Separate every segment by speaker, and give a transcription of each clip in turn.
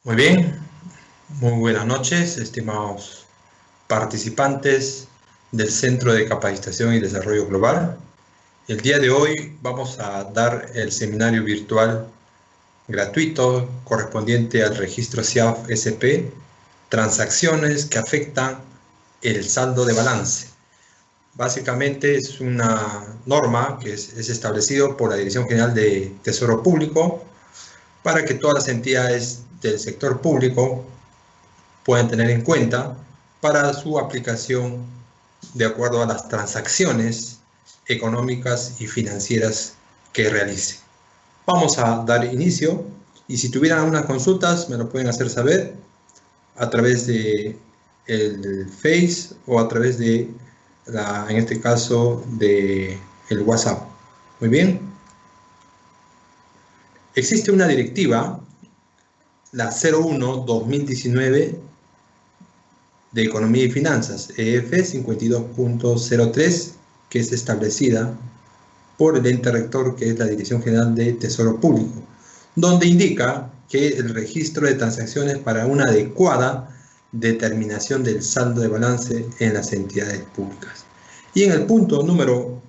Speaker 1: Muy bien, muy buenas noches, estimados participantes del Centro de Capacitación y Desarrollo Global. El día de hoy vamos a dar el seminario virtual gratuito correspondiente al registro SIAF-SP, transacciones que afectan el saldo de balance. Básicamente es una norma que es establecido por la Dirección General de Tesoro Público para que todas las entidades del sector público pueden tener en cuenta para su aplicación de acuerdo a las transacciones económicas y financieras que realice. Vamos a dar inicio y si tuvieran algunas consultas me lo pueden hacer saber a través de el Face o a través de en este caso de el WhatsApp. Muy bien. Existe una directiva, la 01/2019 de Economía y Finanzas, EF 52.03, que es establecida por el ente rector, que es la Dirección General de Tesoro Público, donde indica que el registro de transacciones para una adecuada determinación del saldo de balance en las entidades públicas. Y en el punto número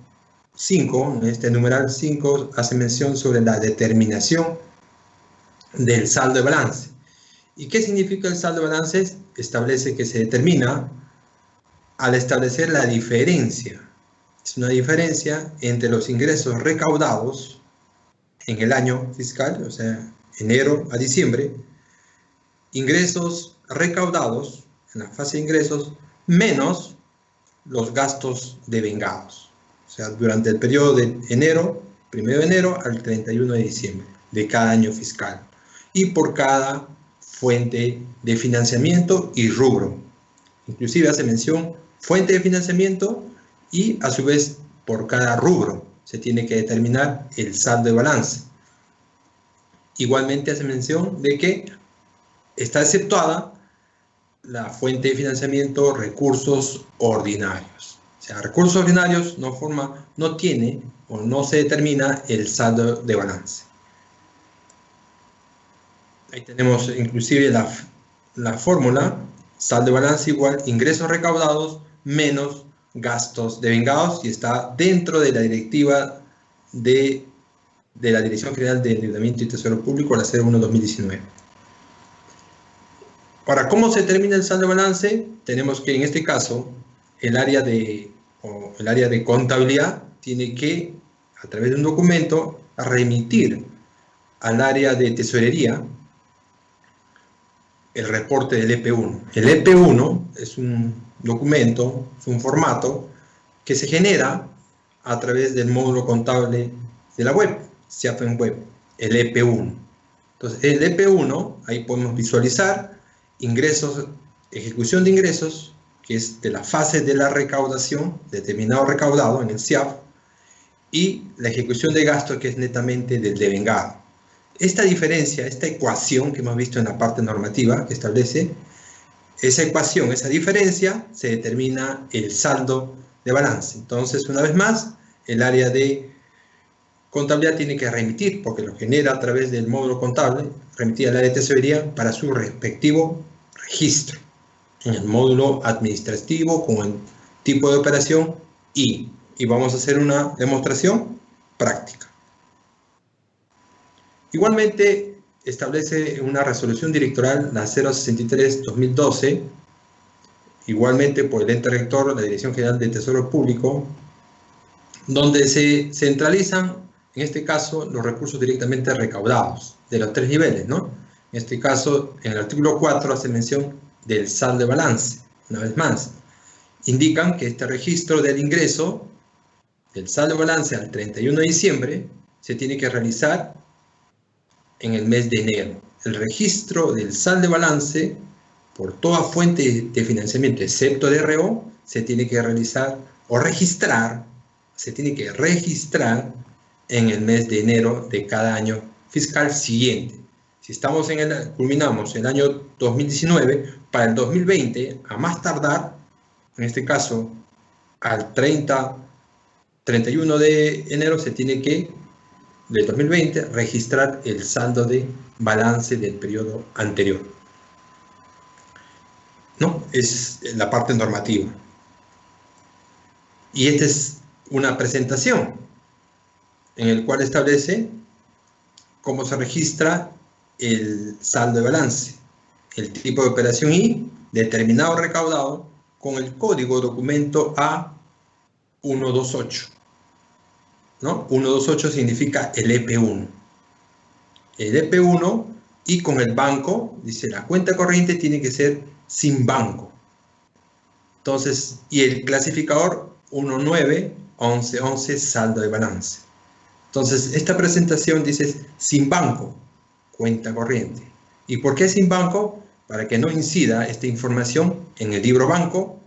Speaker 1: 5, en este numeral 5, hace mención sobre la determinación del saldo de balance. ¿Y qué significa el saldo de balance? Establece que se determina al establecer la diferencia. Es una diferencia entre los ingresos recaudados en el año fiscal, o sea, enero a diciembre, ingresos recaudados en la fase de ingresos, menos los gastos devengados. O sea, durante el periodo de enero, 1 de enero al 31 de diciembre de cada año fiscal. Y por cada fuente de financiamiento y rubro. Inclusive hace mención fuente de financiamiento y a su vez por cada rubro se tiene que determinar el saldo de balance. Igualmente hace mención de que está exceptuada la fuente de financiamiento recursos ordinarios. O sea, recursos ordinarios no tiene o no se determina el saldo de balance. Ahí tenemos inclusive la fórmula, saldo de balance igual ingresos recaudados menos gastos devengados, y está dentro de la directiva de la Dirección General de Endeudamiento y Tesoro Público, la 01/2019. Ahora, ¿cómo se determina el saldo de balance? Tenemos que, en este caso, el área de contabilidad tiene que, a través de un documento, remitir al área de tesorería el reporte del EP1. El EP1 es un documento, es un formato que se genera a través del módulo contable de la web, SIAFEN Web, el EP1. Entonces, el EP1, ahí podemos visualizar ingresos, ejecución de ingresos, que es de la fase de la recaudación, determinado recaudado en el SIAF, y la ejecución de gastos, que es netamente del devengado. Esta diferencia, esta ecuación que hemos visto en la parte normativa que establece, esa ecuación, esa diferencia, se determina el saldo de balance. Entonces, una vez más, el área de contabilidad tiene que remitir, porque lo genera a través del módulo contable, remitir al área de tesorería para su respectivo registro en el módulo administrativo con el tipo de operación y vamos a hacer una demostración práctica. Igualmente, establece una resolución directoral, la 063/2012, igualmente por el ente rector, la Dirección General de Tesoro Público, donde se centralizan, en este caso, los recursos directamente recaudados de los 3 niveles, ¿no? En este caso, en el artículo 4 hace mención del saldo de balance. Una vez más, indican que este registro del ingreso, del saldo de balance al 31 de diciembre, se tiene que realizar en el mes de enero. El registro del saldo de balance por toda fuente de financiamiento, excepto DRO, se tiene que realizar o registrar, se tiene que registrar en el mes de enero de cada año fiscal siguiente. Si estamos culminamos el año 2019, para el 2020, a más tardar, en este caso, al 31 de enero, se tiene que del 2020, registrar el saldo de balance del periodo anterior. ¿No? Es la parte normativa. Y esta es una presentación en la cual establece cómo se registra el saldo de balance, el tipo de operación y determinado recaudado con el código documento A128. ¿No? 128 significa el EP1. El EP1 y con el banco, dice la cuenta corriente tiene que ser sin banco. Entonces, y el clasificador 191111 saldo de balance. Entonces, esta presentación dice sin banco, cuenta corriente. ¿Y por qué sin banco? Para que no incida esta información en el libro banco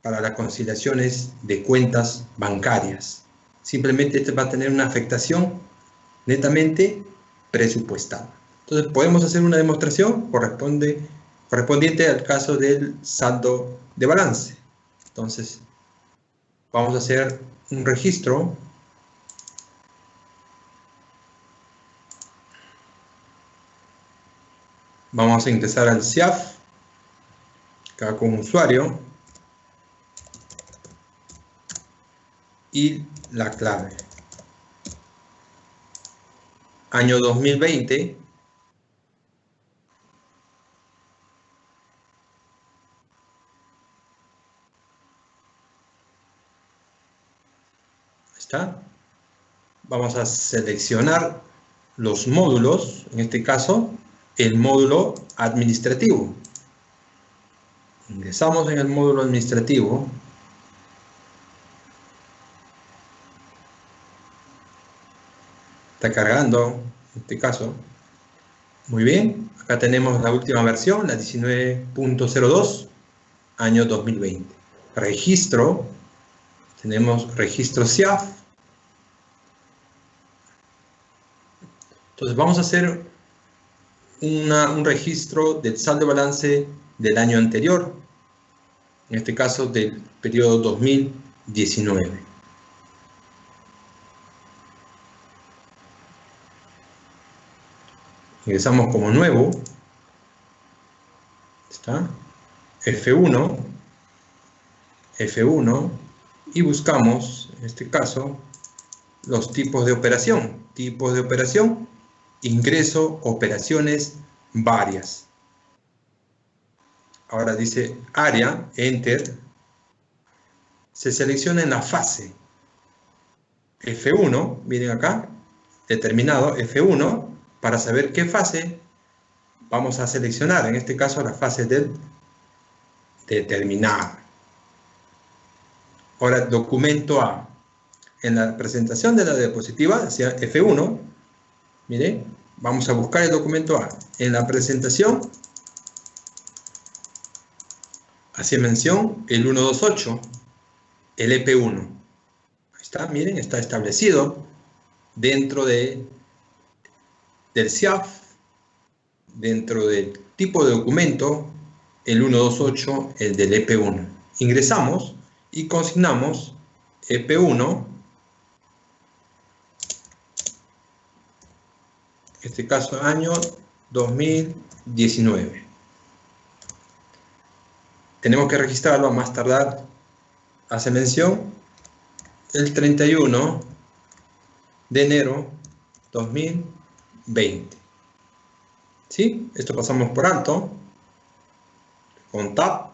Speaker 1: para las conciliaciones de cuentas bancarias. Simplemente este va a tener una afectación netamente presupuestal. Entonces, podemos hacer una demostración correspondiente al caso del saldo de balance. Entonces, vamos a hacer un registro. Vamos a ingresar al CIAF, acá con usuario, y la clave. Año 2020. ¿Está? Vamos a seleccionar los módulos, en este caso, el módulo administrativo. Ingresamos en el módulo administrativo. Está cargando, en este caso. Muy bien, acá tenemos la última versión, la 19.02, año 2020. Registro, tenemos registro CIAF. Entonces vamos a hacer un registro del saldo de balance del año anterior, en este caso del periodo 2019. Ingresamos como nuevo, ¿está? F1, y buscamos, en este caso, los tipos de operación. Tipos de operación, ingreso, operaciones varias. Ahora dice área, enter. Se selecciona en la fase. F1, miren acá, determinado F1, para saber qué fase vamos a seleccionar. En este caso, la fase del determinado. Ahora, documento A. En la presentación de la diapositiva, decía F1, miren, vamos a buscar el documento A. En la presentación, hacía mención el 128, el EP1. Ahí está, miren, está establecido dentro del CIAF, dentro del tipo de documento, el 128, el del EP1. Ingresamos y consignamos EP1, en este caso año 2019. Tenemos que registrarlo a más tardar, hace mención, el 31 de enero 2020. ¿Sí? Esto pasamos por alto, con Tab,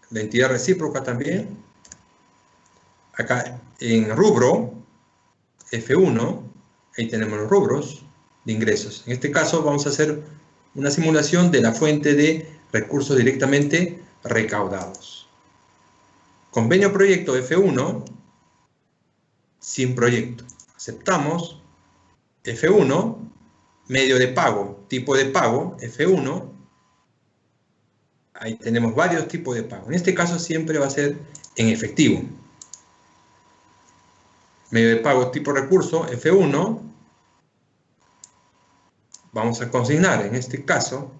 Speaker 1: la entidad recíproca también. Acá en rubro, F1, ahí tenemos los rubros de ingresos. En este caso vamos a hacer una simulación de la fuente de recursos directamente recaudados. Convenio proyecto F1, sin proyecto. Aceptamos F1, medio de pago, tipo de pago F1. Ahí tenemos varios tipos de pago. En este caso siempre va a ser en efectivo. Medio de pago tipo recurso F1. Vamos a consignar en este caso,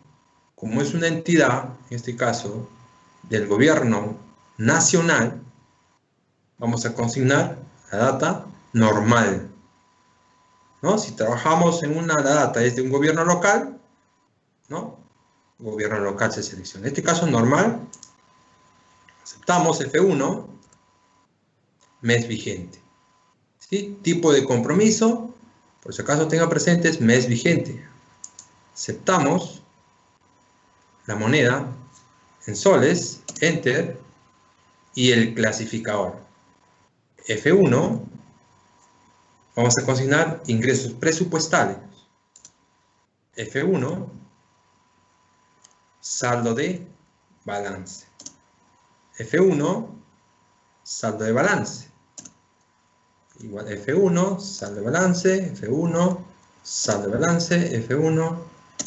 Speaker 1: como es una entidad, en este caso, del gobierno nacional, vamos a consignar la data normal. ¿no? Si trabajamos en la data es de un gobierno local, ¿no? Gobierno local se selecciona. En este caso normal, aceptamos F1, mes vigente. ¿Sí? Tipo de compromiso, por si acaso tenga presentes, mes vigente. Aceptamos la moneda en soles, enter, y el clasificador. F1, vamos a consignar ingresos presupuestales. F1, saldo de balance. F1, saldo de balance. Igual F1, saldo de balance, F1, saldo de balance, F1,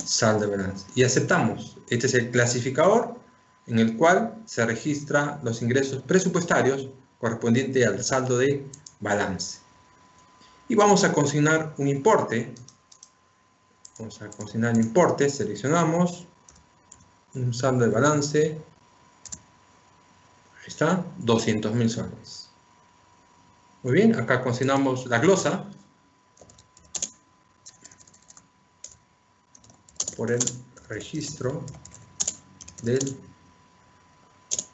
Speaker 1: saldo de balance. Y aceptamos. Este es el clasificador en el cual se registran los ingresos presupuestarios correspondientes al saldo de balance. Y vamos a consignar un importe. Vamos a consignar el importe, seleccionamos un saldo de balance. Ahí está, 200.000 soles. Muy bien, acá consignamos la glosa por el registro del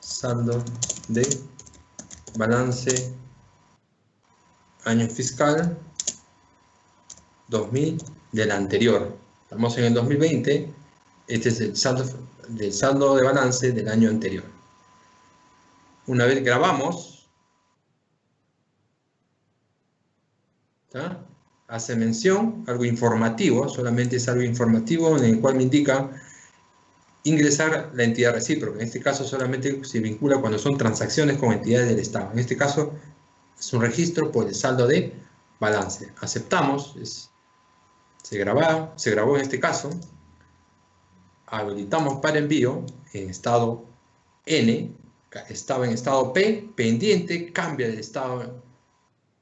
Speaker 1: saldo de balance año fiscal 2000 del anterior. Estamos en el 2020, este es el saldo de balance del año anterior. Una vez grabamos, ¿tá? Hace mención, algo informativo, solamente es algo informativo en el cual me indica ingresar la entidad recíproca. En este caso solamente se vincula cuando son transacciones con entidades del Estado. En este caso es un registro por el saldo de balance. Aceptamos, se grabó en este caso. Habilitamos para envío en estado N, estaba en estado P, pendiente, cambia de estado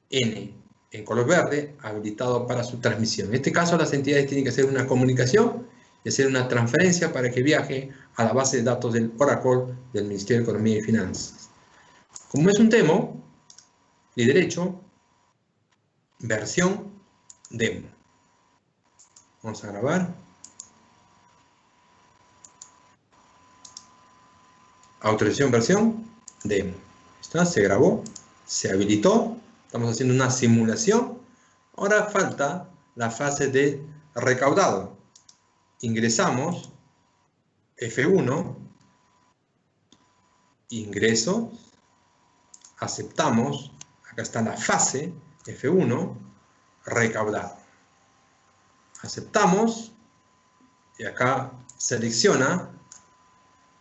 Speaker 1: N en color verde, habilitado para su transmisión. En este caso las entidades tienen que hacer una comunicación y hacer una transferencia para que viaje a la base de datos del Oracle del Ministerio de Economía y Finanzas. Como es un demo de derecho, versión demo. Vamos a grabar. Autorización versión demo. ¿Está? Se grabó, se habilitó. Estamos haciendo una simulación. Ahora falta la fase de recaudado. Ingresamos F1, ingreso, aceptamos, acá está la fase F1, recaudado. Aceptamos y acá selecciona,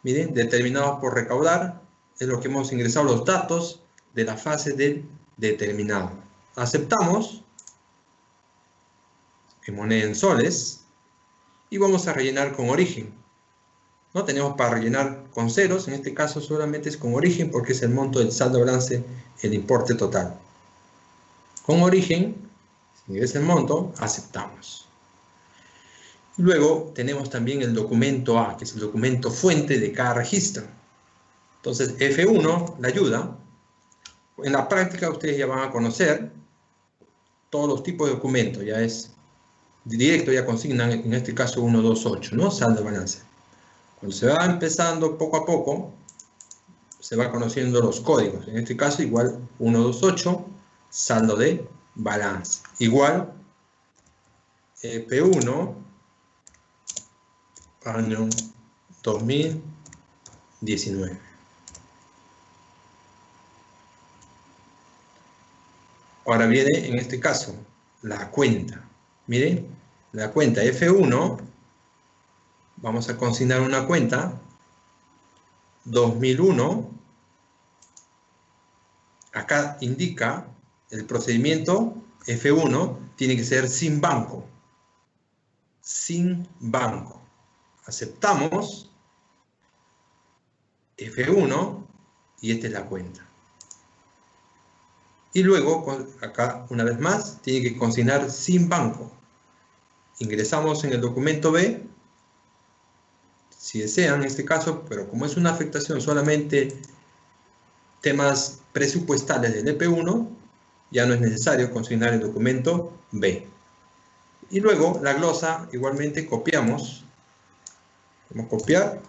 Speaker 1: miren, determinado por recaudar, es lo que hemos ingresado los datos de la fase del determinado. Aceptamos, en moneda en soles, y vamos a rellenar con origen. No tenemos para rellenar con ceros, en este caso solamente es con origen porque es el monto del saldo de balance, el importe total. Con origen, si ingresa el monto, aceptamos. Luego tenemos también el documento A, que es el documento fuente de cada registro. Entonces F1, la ayuda. En la práctica ustedes ya van a conocer todos los tipos de documentos, ya es directo, ya consignan en este caso 128, ¿no? Saldo de balance. Cuando se va empezando poco a poco, se va conociendo los códigos. En este caso igual 128, saldo de balance. Igual P1, año 2019. Ahora viene en este caso la cuenta. Miren, la cuenta F1, vamos a consignar una cuenta 2001. Acá indica el procedimiento F1 tiene que ser sin banco. Sin banco. Aceptamos F1 y esta es la cuenta. Y luego, acá una vez más, tiene que consignar sin banco. Ingresamos en el documento B, si desean en este caso, pero como es una afectación solamente temas presupuestales del EP1, ya no es necesario consignar el documento B. Y luego la glosa igualmente copiamos. Vamos a copiar.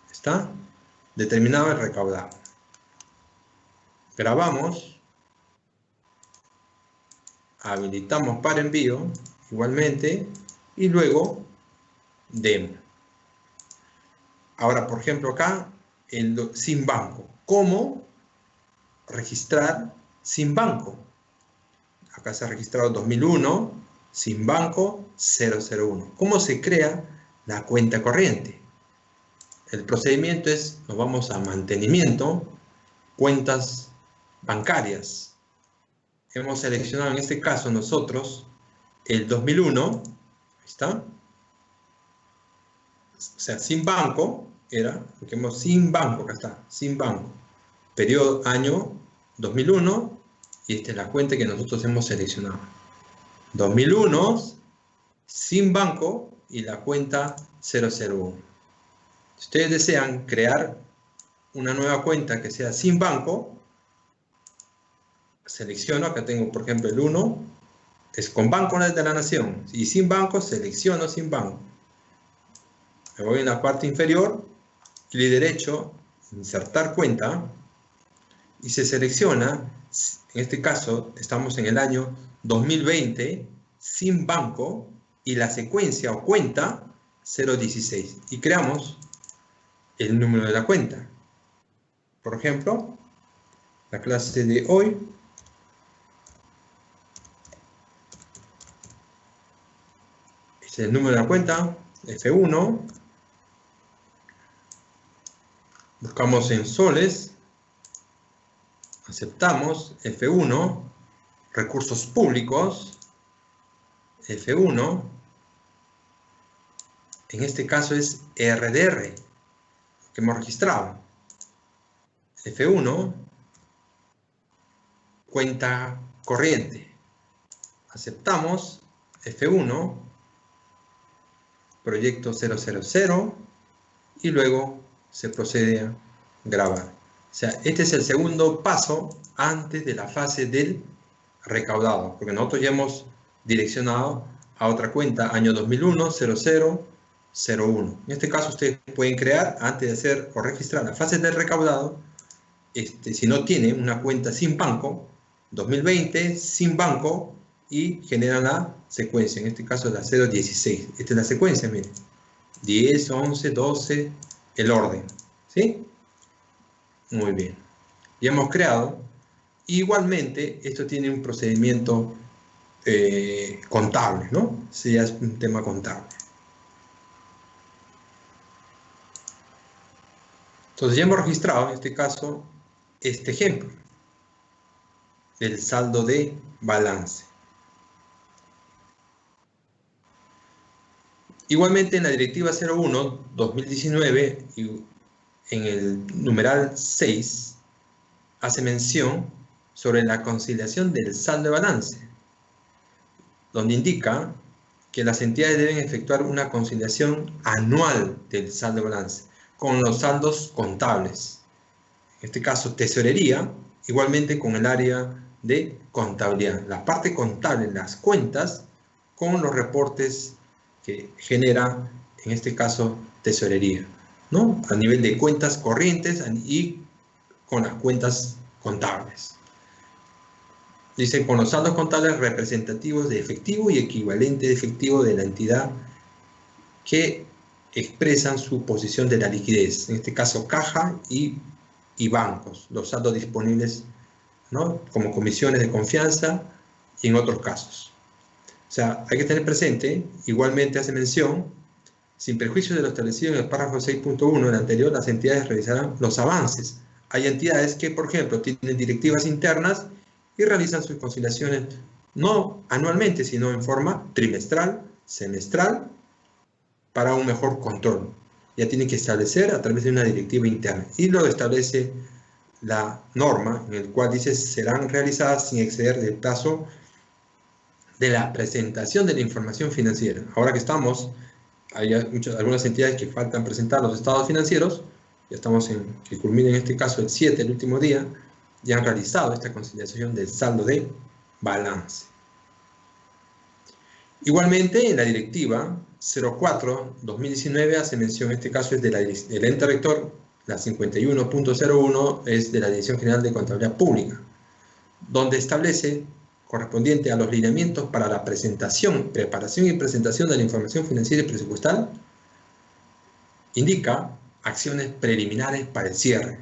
Speaker 1: Está determinado el recaudado. Grabamos. Habilitamos para envío. Igualmente. Y luego demo. Ahora, por ejemplo, acá, sin banco. ¿Cómo registrar sin banco? Acá se ha registrado 2001, sin banco 001. ¿Cómo se crea la cuenta corriente? El procedimiento es, nos vamos a mantenimiento, cuentas bancarias. Hemos seleccionado en este caso nosotros el 2001, ahí está. O sea, sin banco era, porque hemos sin banco, acá está, sin banco. Periodo año 2001, y esta es la cuenta que nosotros hemos seleccionado. 2001, sin banco, y la cuenta 001. Si ustedes desean crear una nueva cuenta que sea sin banco, selecciono, acá tengo por ejemplo el 1, es con Banco de la Nación, y sin banco selecciono sin banco. Me voy en la parte inferior, clic derecho, insertar cuenta, y se selecciona, en este caso estamos en el año 2020, sin banco, y la secuencia o cuenta 016, y creamos el número de la cuenta. Por ejemplo, la clase de hoy es el número de la cuenta, F1, buscamos en soles, aceptamos, F1, recursos públicos, F1, en este caso es RDR, que hemos registrado, F1, cuenta corriente, aceptamos, F1, proyecto 000, y luego se procede a grabar. O sea, este es el segundo paso antes de la fase del recaudado, porque nosotros ya hemos direccionado a otra cuenta, año 2001, 0001. En este caso ustedes pueden crear, antes de hacer o registrar la fase del recaudado, si no tienen una cuenta sin banco, 2020, sin banco, y generan la secuencia, en este caso la 016. Esta es la secuencia, miren. 10, 11, 12, el orden. ¿Sí? Muy bien. Ya hemos creado. Igualmente, esto tiene un procedimiento contable, ¿no? Sí, ya es un tema contable. Entonces ya hemos registrado, en este caso, este ejemplo. El saldo de balance. Igualmente en la directiva 01-2019, en el numeral 6, hace mención sobre la conciliación del saldo de balance, donde indica que las entidades deben efectuar una conciliación anual del saldo de balance con los saldos contables. En este caso, tesorería, igualmente con el área de contabilidad. La parte contable, las cuentas, con los reportes que genera, en este caso, tesorería, ¿no? A nivel de cuentas corrientes y con las cuentas contables. Dice, con los saldos contables representativos de efectivo y equivalente de efectivo de la entidad que expresan su posición de la liquidez, en este caso caja y bancos, los saldos disponibles, ¿no? Como comisiones de confianza y en otros casos. O sea, hay que tener presente, igualmente hace mención, sin perjuicio de lo establecido en el párrafo 6.1 del anterior, las entidades realizarán los avances. Hay entidades que, por ejemplo, tienen directivas internas y realizan sus conciliaciones no anualmente, sino en forma trimestral, semestral, para un mejor control. Ya tienen que establecer a través de una directiva interna. Y lo establece la norma, en el cual dice serán realizadas sin exceder del plazo de la presentación de la información financiera. Ahora que estamos, hay algunas entidades que faltan presentar los estados financieros, ya estamos que culmina en este caso el 7, el último día, ya han realizado esta conciliación del saldo de balance. Igualmente, en la directiva 04-2019 hace mención, en este caso es del ente rector, la 51.01 es de la Dirección General de Contabilidad Pública, donde establece, correspondiente a los lineamientos para la preparación y presentación de la información financiera y presupuestal, indica acciones preliminares para el cierre.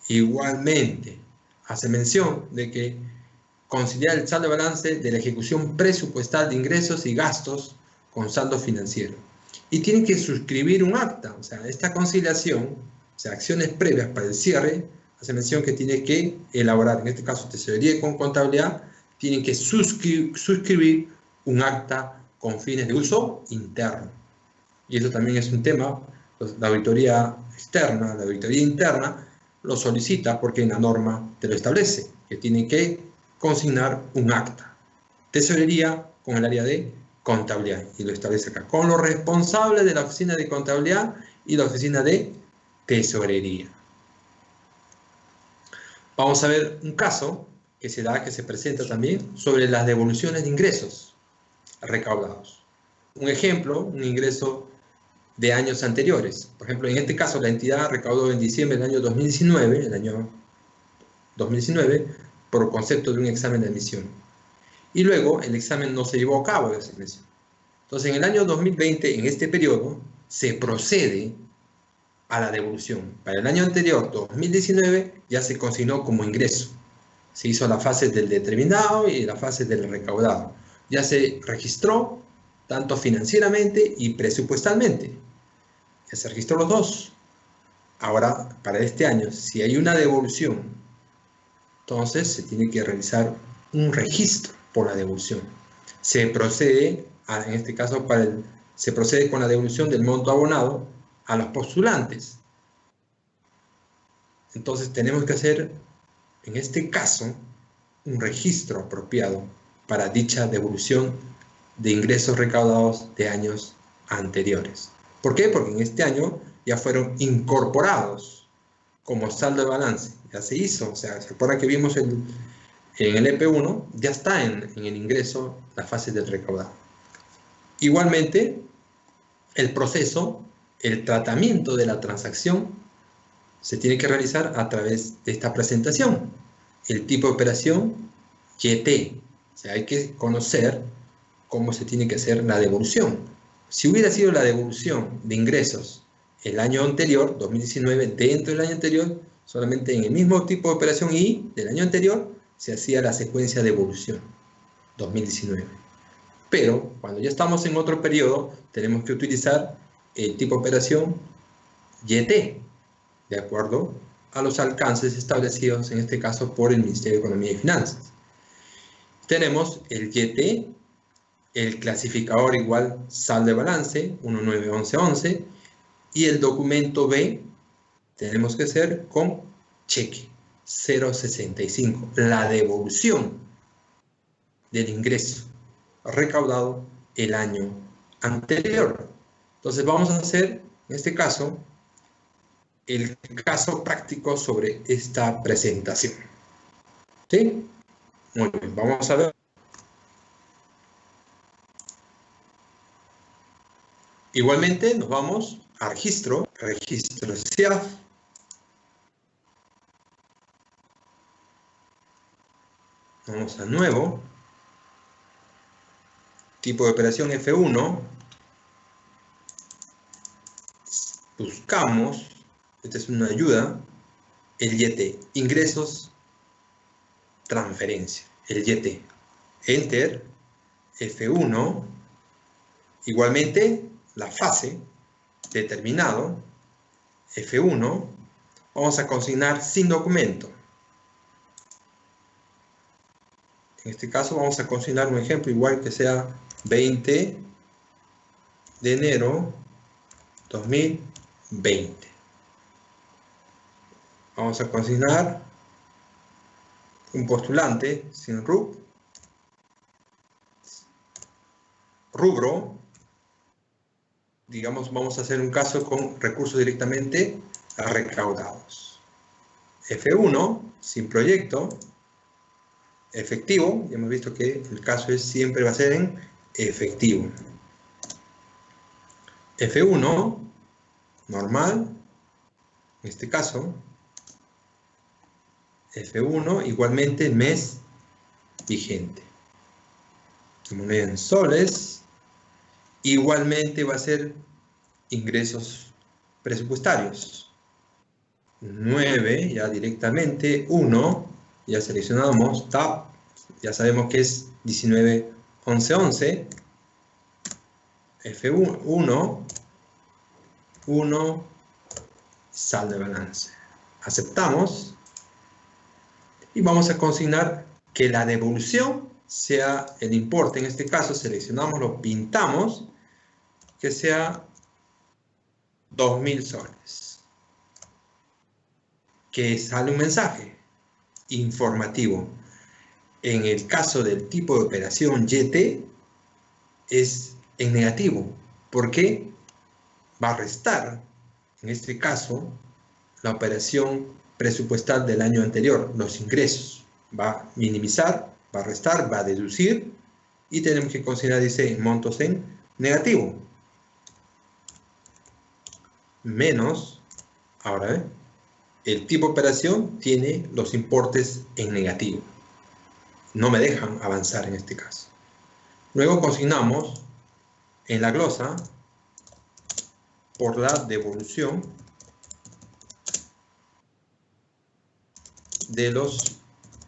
Speaker 1: Igualmente, hace mención de que conciliar el saldo de balance de la ejecución presupuestal de ingresos y gastos con saldo financiero. Y tienen que suscribir un acta, o sea, esta conciliación, o sea, acciones previas para el cierre, hace mención que tiene que elaborar, en este caso tesorería con contabilidad, tienen que suscribir un acta con fines de uso interno. Y eso también es un tema, la auditoría externa, la auditoría interna, lo solicita porque en la norma te lo establece, que tienen que consignar un acta. Tesorería con el área de contabilidad, y lo establece acá, con los responsables de la oficina de contabilidad y la oficina de tesorería. Vamos a ver un caso que se presenta también sobre las devoluciones de ingresos recaudados. Un ejemplo, un ingreso de años anteriores. Por ejemplo, en este caso, la entidad recaudó en diciembre del año 2019, por concepto de un examen de admisión. Y luego, el examen no se llevó a cabo de esa admisión. Entonces, en el año 2020, en este periodo, se procede a la devolución. Para el año anterior, 2019, ya se consignó como ingreso. Se hizo la fase del determinado y la fase del recaudado. Ya se registró tanto financieramente y presupuestalmente. Ya se registró los dos. Ahora, para este año, si hay una devolución, entonces se tiene que realizar un registro por la devolución. Se procede, en este caso, se procede con la devolución del monto abonado a los postulantes. Entonces tenemos que hacer, en este caso, un registro apropiado para dicha devolución de ingresos recaudados de años anteriores. ¿Por qué? Porque en este año ya fueron incorporados como saldo de balance. Ya se hizo, o sea, ¿se acuerdan que vimos en el EP1? Ya está en el ingreso la fase del recaudado. Igualmente, el proceso, el tratamiento de la transacción se tiene que realizar a través de esta presentación. El tipo de operación YT. O sea, hay que conocer cómo se tiene que hacer la devolución. Si hubiera sido la devolución de ingresos el año anterior, 2019, dentro del año anterior, solamente en el mismo tipo de operación y del año anterior se hacía la secuencia de devolución, 2019. Pero cuando ya estamos en otro periodo, tenemos que utilizar el tipo de operación YT, de acuerdo a los alcances establecidos, en este caso, por el Ministerio de Economía y Finanzas. Tenemos el YT, el clasificador igual saldo de balance, 191111, y el documento B tenemos que hacer con cheque, 065, la devolución del ingreso recaudado el año anterior. Entonces vamos a hacer, en este caso, el caso práctico sobre esta presentación. ¿Sí? Muy bien, vamos a ver. Igualmente nos vamos a registro SIAF. Vamos a nuevo. Tipo de operación F1. Buscamos, esta es una ayuda, el YT, ingresos, transferencia, el YT. Enter, F1, igualmente la fase, determinado, F1, vamos a consignar sin documento. En este caso vamos a consignar un ejemplo igual que sea 20 de enero 2020. Vamos a consignar un postulante sin RUB, rubro, digamos, vamos a hacer un caso con recursos directamente recaudados. F1, sin proyecto, efectivo, ya hemos visto que el caso siempre va a ser en efectivo. F1, normal, en este caso. F1, igualmente mes vigente. Moneda en soles, igualmente va a ser ingresos presupuestarios. 9, ya directamente, 1, ya seleccionamos, tab, ya sabemos que es 19, 11, 11. F1, 1, saldo de balance. Aceptamos y vamos a consignar que la devolución sea el importe. En este caso seleccionamos, lo pintamos, que sea 2.000 soles. Que sale un mensaje informativo. En el caso del tipo de operación YT es en negativo. ¿Por qué? Va a restar, en este caso, la operación presupuestal del año anterior, los ingresos. Va a minimizar, va a restar, va a deducir y tenemos que considerar, dice, montos en negativo. Menos, ahora, el tipo de operación tiene los importes en negativo. No me dejan avanzar en este caso. Luego consignamos en la glosa por la devolución de los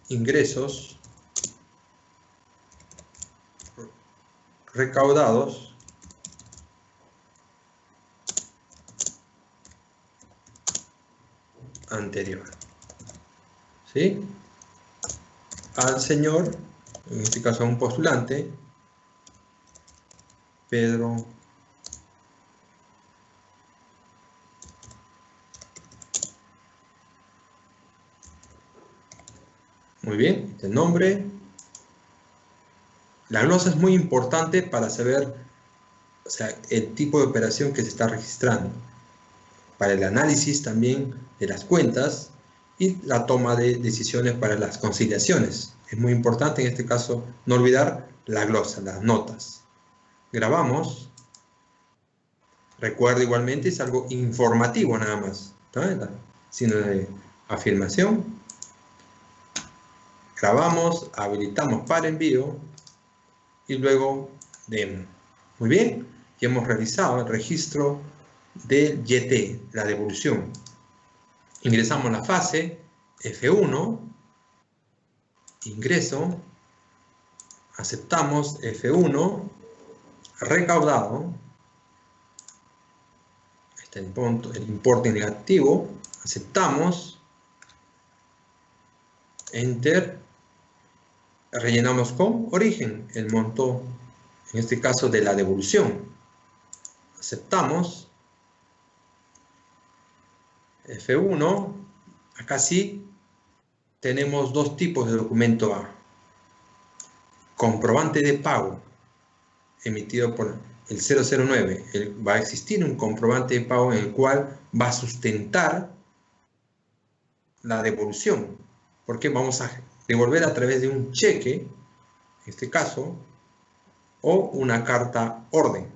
Speaker 1: ingresos recaudados anterior. ¿Sí? Al señor, en este caso a un postulante, Pedro muy bien, el nombre. La glosa es muy importante para saber, o sea, el tipo de operación que se está registrando, para el análisis también de las cuentas y la toma de decisiones para las conciliaciones. Es muy importante en este caso no olvidar la glosa, las notas. Grabamos. Recuerda igualmente, es algo informativo nada más, ¿está? Sino de afirmación. Grabamos, habilitamos para envío y luego demo. Muy bien, ya hemos realizado el registro del YT, la devolución. Ingresamos la fase F1, ingreso, aceptamos F1, recaudado, está el importe negativo, aceptamos, enter, rellenamos con origen el monto, en este caso de la devolución, aceptamos, F1, acá sí tenemos dos tipos de documento A. Comprobante de pago emitido por el 009. Va a existir un comprobante de pago en el cual va a sustentar la devolución. Porque vamos a devolver a través de un cheque, en este caso, o una carta orden.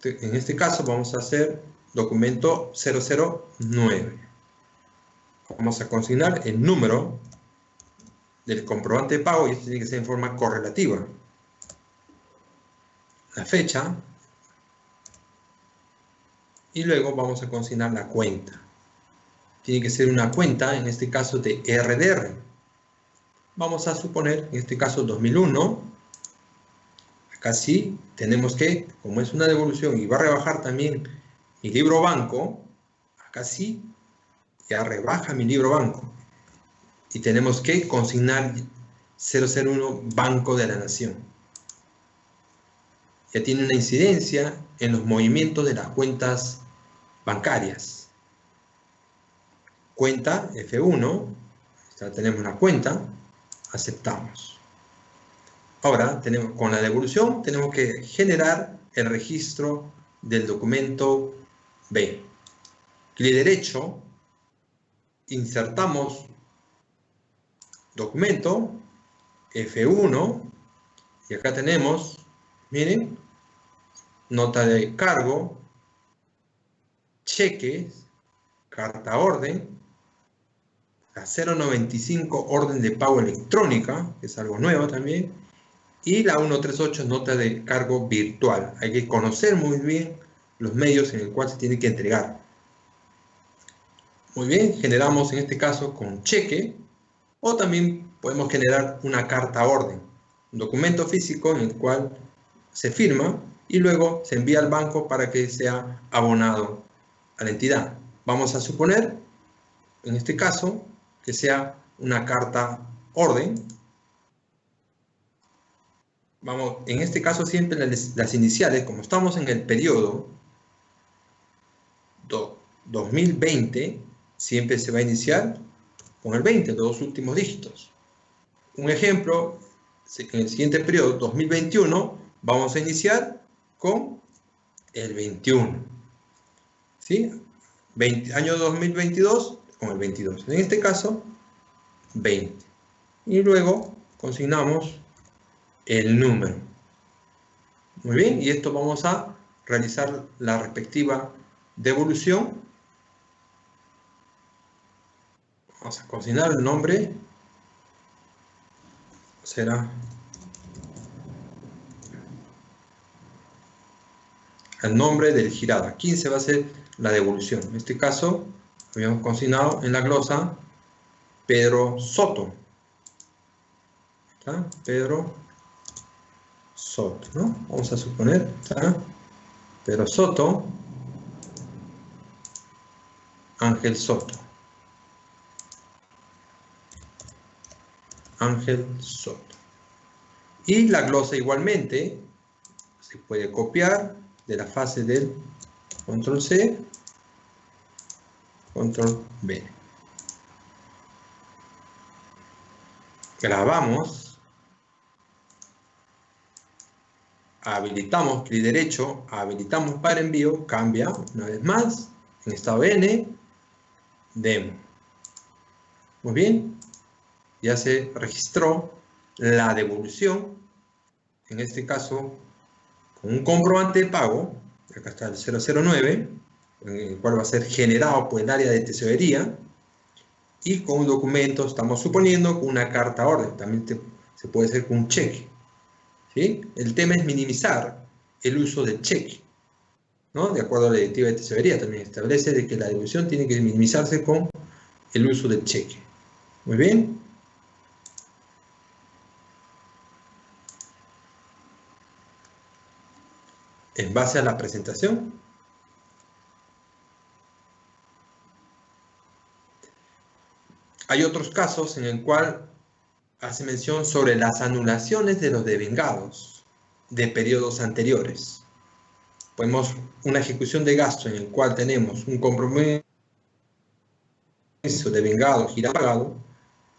Speaker 1: En este caso vamos a hacer documento 009. Vamos a consignar el número del comprobante de pago y esto tiene que ser en forma correlativa. La fecha y luego vamos a consignar la cuenta. Tiene que ser una cuenta, en este caso de RDR. Vamos a suponer, en este caso 2001. Acá sí, tenemos que, como es una devolución y va a rebajar también mi libro banco, acá sí, ya rebaja mi libro banco. Y tenemos que consignar 001 Banco de la Nación. Ya tiene una incidencia en los movimientos de las cuentas bancarias. Cuenta F1, ya tenemos una cuenta, aceptamos. Ahora, con la devolución, tenemos que generar el registro del documento B. Clic derecho, insertamos documento F1 y acá tenemos Miren, nota de cargo, cheques, carta orden, la 095 orden de pago electrónica, que es algo nuevo también, y la 138 nota de cargo virtual. Hay que conocer muy bien los medios en el cual se tiene que entregar. Muy bien, generamos en este caso con cheque, o también podemos generar una carta orden, un documento físico en el cual se firma y luego se envía al banco para que sea abonado a la entidad. Vamos a suponer, en este caso, que sea una carta orden. Vamos, en este caso siempre las iniciales, como estamos en el periodo 2020, siempre se va a iniciar con el 20, los dos últimos dígitos. Un ejemplo, en el siguiente periodo, 2021, vamos a iniciar con el 21. ¿Sí? Año 2022 con el 22. En este caso, 20. Y luego consignamos el número. Muy bien, y esto vamos a realizar la respectiva devolución. Vamos a consignar el nombre. Será el nombre del girado. ¿A quién se va a hacer la devolución? En este caso, habíamos consignado en la glosa Pedro Soto. ¿Está? Pedro Soto, ¿no? Vamos a suponer, ¿está? Pedro Soto, Ángel Soto. Ángel Soto. Y la glosa igualmente se puede copiar de la fase del control C, control V. Grabamos, habilitamos clic derecho, habilitamos para envío, cambia una vez más en estado N, demo. Muy bien, ya se registró la devolución, en este caso con un comprobante de pago, acá está el 009, en el cual va a ser generado por el área de tesorería, y con un documento, estamos suponiendo, con una carta orden, también se puede hacer con un cheque. ¿Sí? El tema es minimizar el uso del cheque, ¿no? De acuerdo a la directiva de tesorería, también establece de que la devolución tiene que minimizarse con el uso del cheque. Muy bien. En base a la presentación, hay otros casos en el cual hace mención sobre las anulaciones de los devengados de periodos anteriores. Podemos una ejecución de gasto en el cual tenemos un compromiso devengado, girado, pagado,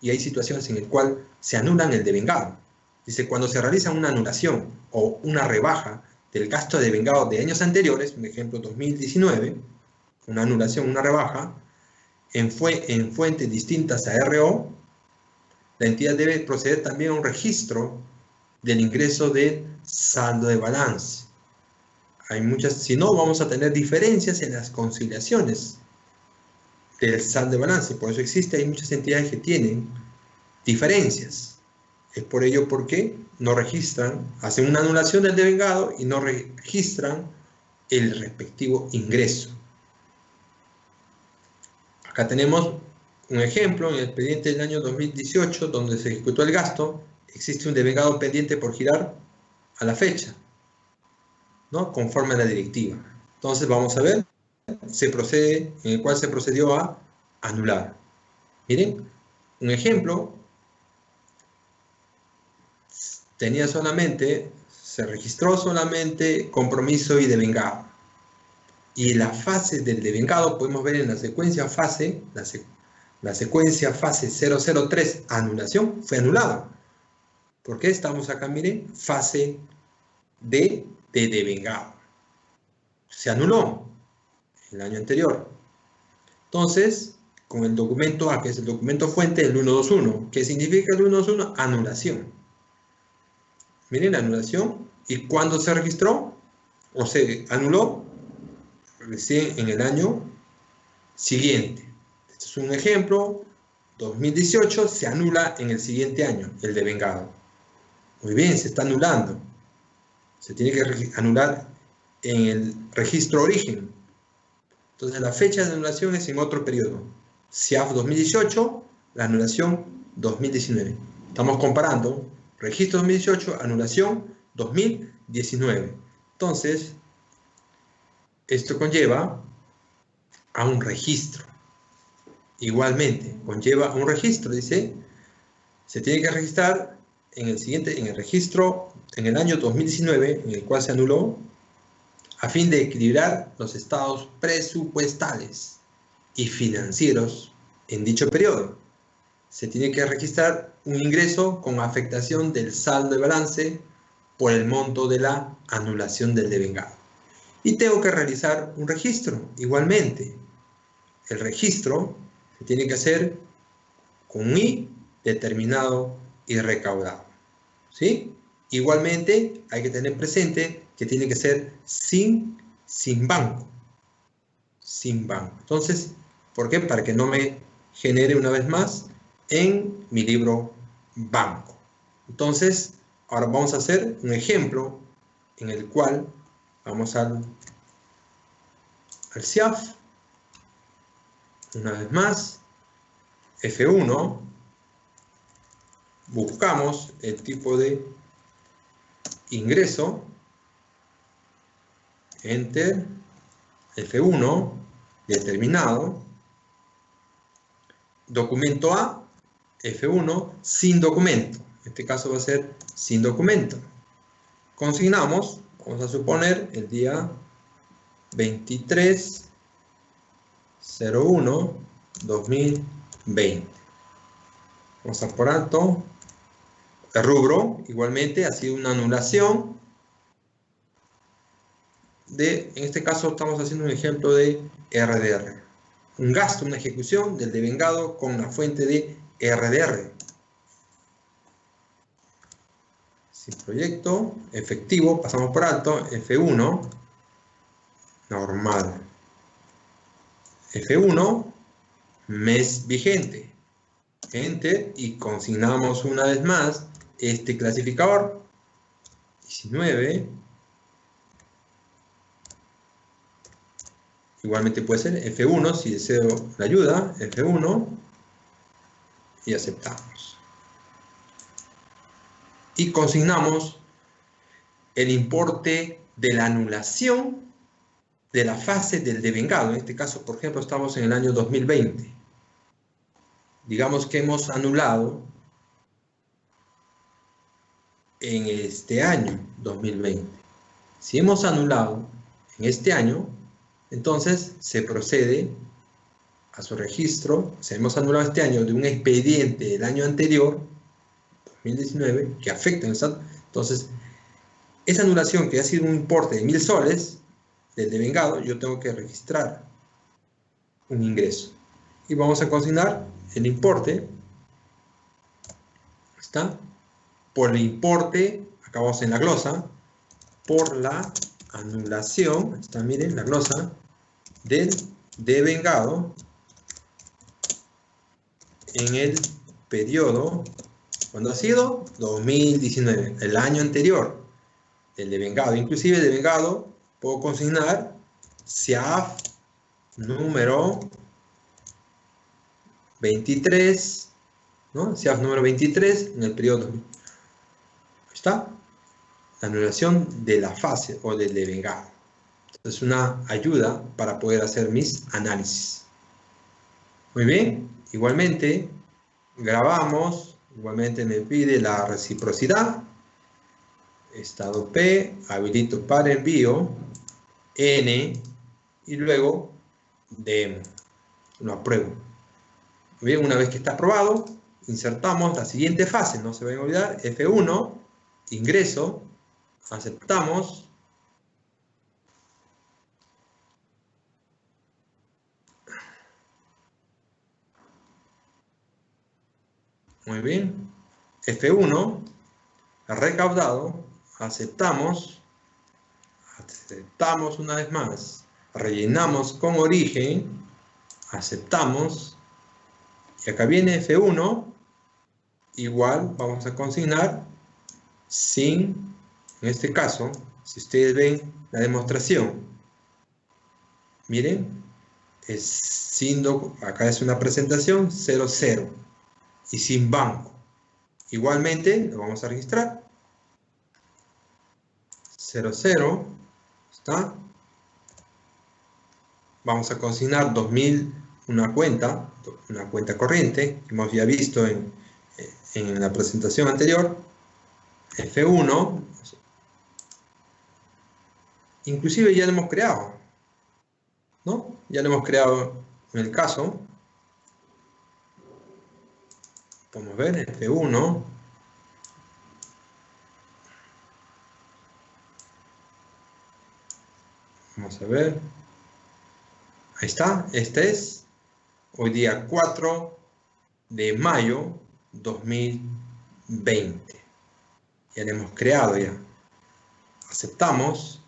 Speaker 1: y hay situaciones en el cual se anulan el devengado. Dice, cuando se realiza una anulación o una rebaja del gasto devengado de años anteriores, por ejemplo 2019, una anulación, una rebaja, en fuentes distintas a RO, la entidad debe proceder también a un registro del ingreso del saldo de balance. Hay muchas, si no, vamos a tener diferencias en las conciliaciones del saldo de balance. Por eso hay muchas entidades que tienen diferencias. Es por ello porque no registran, hacen una anulación del devengado y no registran el respectivo ingreso. Acá tenemos un ejemplo en el expediente del año 2018 donde se ejecutó el gasto. Existe un devengado pendiente por girar a la fecha, ¿no? Conforme a la directiva. Entonces vamos a ver, en el cual se procedió a anular. Miren, un ejemplo, se registró solamente compromiso y devengado. Y la fase del devengado podemos ver en la secuencia fase, la secuencia fase 003, anulación, fue anulado. ¿Por qué estamos acá? Miren, fase de devengado. Se anuló el año anterior. Entonces, con el documento A, que es el documento fuente, el 121. ¿Qué significa el 121? Anulación. Miren la anulación ¿Y cuándo se registró? O se anuló recién en el año siguiente. Este es un ejemplo. 2018 se anula en el siguiente año, el devengado. Muy bien, se está anulando. Se tiene que anular en el registro origen. Entonces la fecha de anulación es en otro periodo. SIAF 2018, la anulación 2019. Estamos comparando registro 2018, anulación 2019. Entonces, esto conlleva a un registro. Igualmente, conlleva a un registro, dice, se tiene que registrar en el registro, en el año 2019, en el cual se anuló, a fin de equilibrar los estados presupuestales y financieros en dicho periodo. Se tiene que registrar un ingreso con afectación del saldo de balance por el monto de la anulación del devengado. Y tengo que realizar un registro, igualmente. El registro se tiene que hacer con un I determinado y recaudado. ¿Sí? Igualmente hay que tener presente que tiene que ser sin banco. Sin banco. Entonces, ¿por qué? Para que no me genere una vez más en mi libro banco. Entonces, ahora vamos a hacer un ejemplo en el cual vamos al SIAF. Una vez más, F1. Buscamos el tipo de ingreso. Enter. F1. Determinado. Documento A. F1 sin documento. En este caso va a ser sin documento. Consignamos, vamos a suponer, el día 23/01/2020. Vamos a por alto. El rubro, igualmente, ha sido una anulación de, en este caso estamos haciendo un ejemplo de RDR. Un gasto, una ejecución del devengado con la fuente de RDR. Sin proyecto, efectivo, pasamos por alto, F1, normal. F1, mes vigente. Enter y consignamos una vez más este clasificador. 19. Igualmente puede ser F1 si deseo la ayuda, F1 y aceptamos. Y consignamos el importe de la anulación de la fase del devengado. En este caso, por ejemplo, estamos en el año 2020. Digamos que hemos anulado en este año 2020. Si hemos anulado en este año, entonces se procede a su registro. Si hemos anulado este año de un expediente del año anterior, 2019, que afecta en el SAT, entonces esa anulación que ha sido un importe de 1000 soles del devengado, yo tengo que registrar un ingreso. Y vamos a consignar el importe, ¿está? Por el importe, acá vamos en la glosa, por la anulación, está, miren, la glosa, del devengado en el periodo, ¿cuándo ha sido? 2019, el año anterior, el devengado. Inclusive el devengado puedo consignar SIAF número 23, ¿no? SIAF número 23 en el periodo 2000. ¿Está? La anulación de la fase o del devengado. Es una ayuda para poder hacer mis análisis. Muy bien, igualmente grabamos, igualmente me pide la reciprocidad, estado P, habilito para envío, N, y luego demo, lo apruebo. Muy bien, una vez que está aprobado, insertamos la siguiente fase, no se vayan a olvidar, F1, ingreso, aceptamos. Muy bien, F1, recaudado, aceptamos una vez más, rellenamos con origen, aceptamos, y acá viene F1, igual vamos a consignar sin, en este caso, si ustedes ven la demostración, miren, acá es una presentación 00 y sin banco. Igualmente lo vamos a registrar 00, ¿está? Vamos a consignar 2000, una cuenta corriente que hemos ya visto en la presentación anterior, F1, inclusive ya lo hemos creado, ¿no? Ya lo hemos creado en el caso. Podemos ver F1. Vamos a ver. Ahí está. Este es hoy día 4 de mayo 2020. Ya lo hemos creado ya. Aceptamos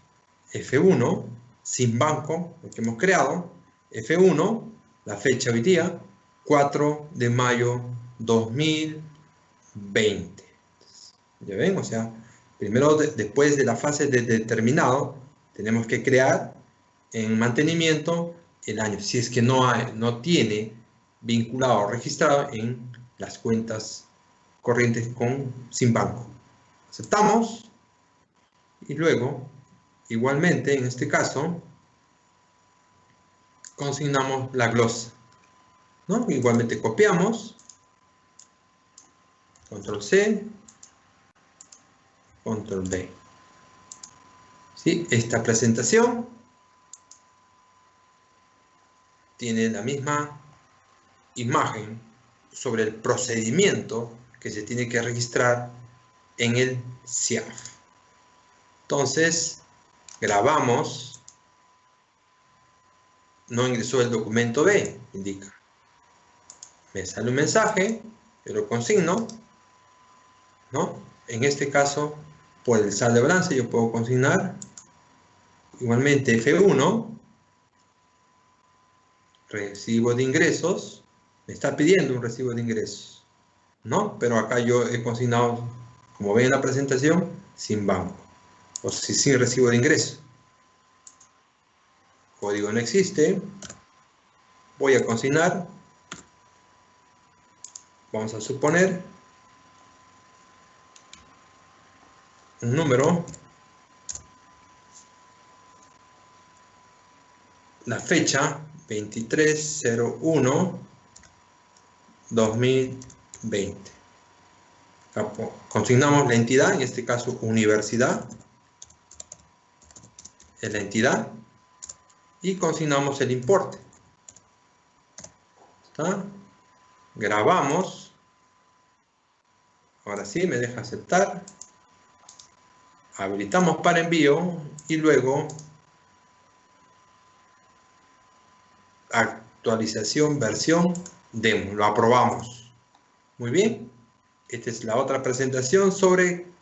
Speaker 1: F1 sin banco, lo que hemos creado. F1, la fecha hoy día, 4 de mayo 2020. ¿Ya ven? O sea, primero después de la fase de determinado, tenemos que crear en mantenimiento el año, si es que no tiene vinculado o registrado en las cuentas corrientes sin banco. Aceptamos y luego, igualmente, en este caso, consignamos la glosa, ¿no? Igualmente copiamos, control C, control V. ¿Sí? Esta presentación tiene la misma imagen sobre el procedimiento que se tiene que registrar en el CIAF. Entonces, grabamos, no ingresó el documento B, indica. Me sale un mensaje, yo lo consigno, ¿no? En este caso, por el saldo de balance, yo puedo consignar igualmente F1, recibo de ingresos, me está pidiendo un recibo de ingresos, ¿no? Pero acá yo he consignado, como ven en la presentación, sin banco, o sin recibo de ingresos. Código no existe, voy a consignar, vamos a suponer, un número, la fecha 23/01/2020. Consignamos la entidad, en este caso universidad, es la entidad, y consignamos el importe. ¿Está? Grabamos, ahora sí me deja aceptar, habilitamos para envío y luego actualización versión demo, lo aprobamos. Muy bien, esta es la otra presentación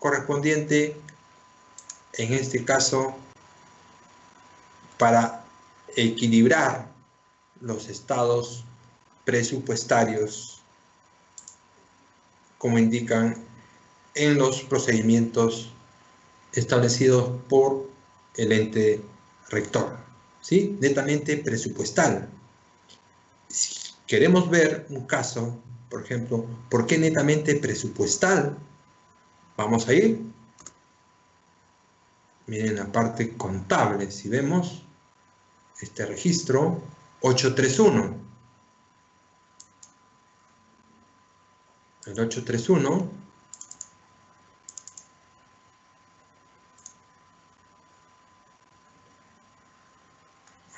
Speaker 1: correspondiente, en este caso, para equilibrar los estados presupuestarios, como indican en los procedimientos establecidos por el ente rector, ¿sí? Netamente presupuestal. Si queremos ver un caso, por ejemplo, ¿por qué netamente presupuestal? Vamos a ir, miren la parte contable, si vemos este registro 831, el 831,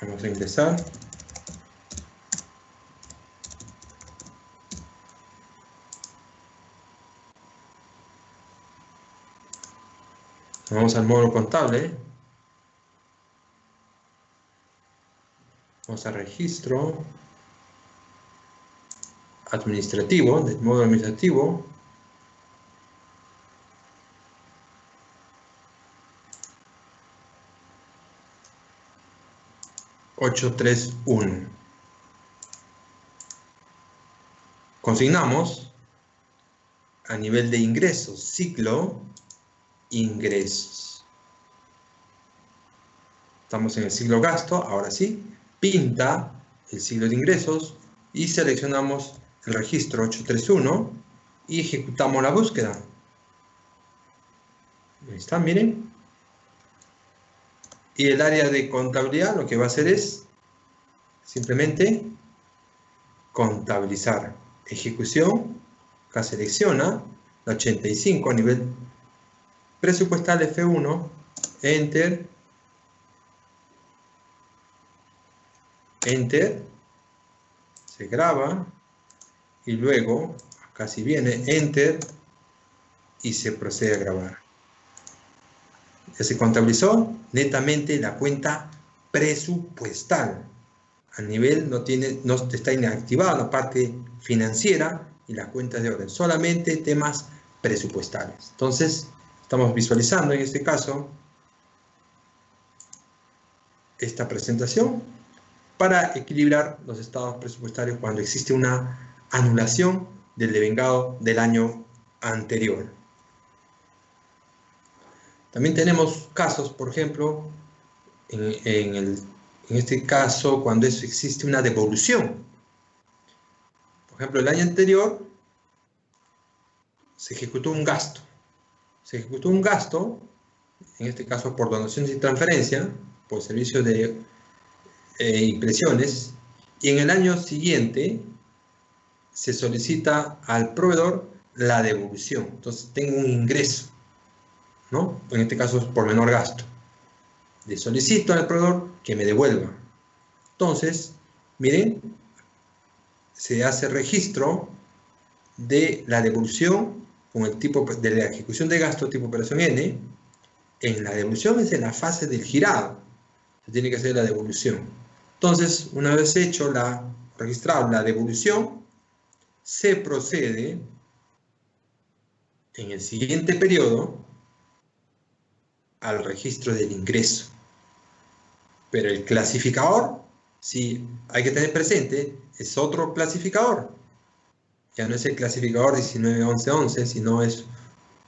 Speaker 1: vamos a ingresar, vamos al módulo contable, vamos a registro administrativo, del módulo administrativo, 831. Consignamos a nivel de ingresos, ciclo, ingresos. Estamos en el ciclo gasto, ahora sí, pinta el ciclo de ingresos y seleccionamos el registro 831 y ejecutamos la búsqueda. Ahí está, miren. Y el área de contabilidad lo que va a hacer es simplemente contabilizar. Ejecución, acá selecciona la 85 a nivel presupuestal F1, Enter, Enter, se graba y luego acá si viene Enter y se procede a grabar. Ya se contabilizó netamente la cuenta presupuestal. A nivel no está inactivada la parte financiera y las cuentas de orden, solamente temas presupuestales. Entonces, estamos visualizando en este caso esta presentación para equilibrar los estados presupuestarios cuando existe una anulación del devengado del año anterior. También tenemos casos, por ejemplo, en este caso, cuando existe una devolución. Por ejemplo, el año anterior se ejecutó un gasto. Se ejecutó un gasto, en este caso por donaciones y transferencia, por servicio de impresiones, y en el año siguiente se solicita al proveedor la devolución. Entonces tengo un ingreso, ¿no? En este caso es por menor gasto. Le solicito al proveedor que me devuelva. Entonces, miren, se hace registro de la devolución con el tipo de la ejecución de gasto tipo operación N. En la devolución es en la fase del girado. Se tiene que hacer la devolución. Entonces, una vez registrado la devolución, se procede en el siguiente periodo al registro del ingreso. Pero el clasificador, sí, hay que tener presente, es otro clasificador. Ya no es el clasificador 191111, sino es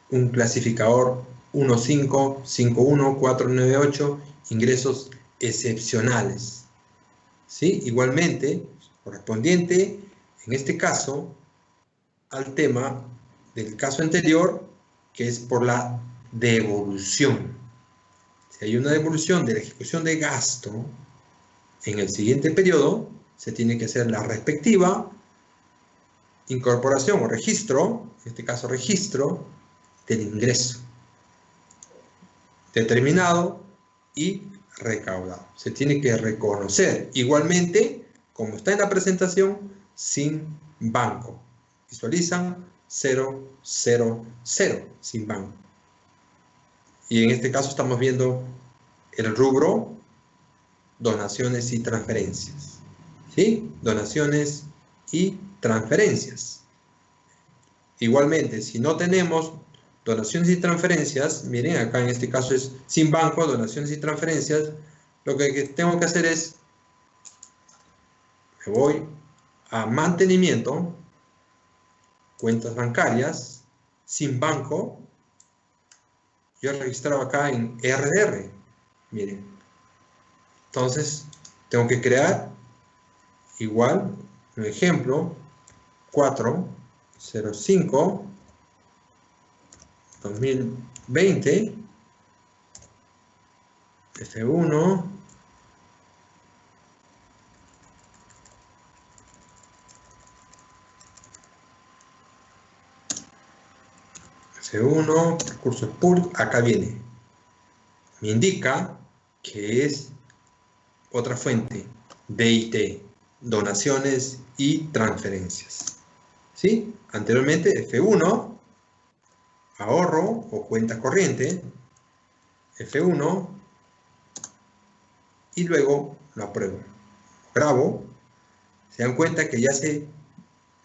Speaker 1: un clasificador 1551498, ingresos excepcionales. ¿Sí? Igualmente, correspondiente, en este caso, al tema del caso anterior, que es por la devolución. Si hay una devolución de la ejecución de gasto, en el siguiente periodo se tiene que hacer la respectiva incorporación o registro, en este caso registro, del ingreso determinado y recaudado. Se tiene que reconocer igualmente, como está en la presentación, sin banco. Visualizan 000, sin banco. Y en este caso estamos viendo el rubro donaciones y transferencias. ¿Sí? Donaciones y transferencias. Igualmente, si no tenemos donaciones y transferencias, miren, acá en este caso es sin banco, donaciones y transferencias, lo que tengo que hacer es, me voy a mantenimiento, cuentas bancarias, sin banco, yo he registrado acá en RDR, miren. Entonces, tengo que crear igual, un ejemplo, 405 2020 F1 F1 recursos públicos, acá viene, me indica que es otra fuente, DIT, donaciones y transferencias. ¿Sí? Anteriormente F1, ahorro o cuenta corriente, F1, y luego lo apruebo. Grabo, se dan cuenta que ya se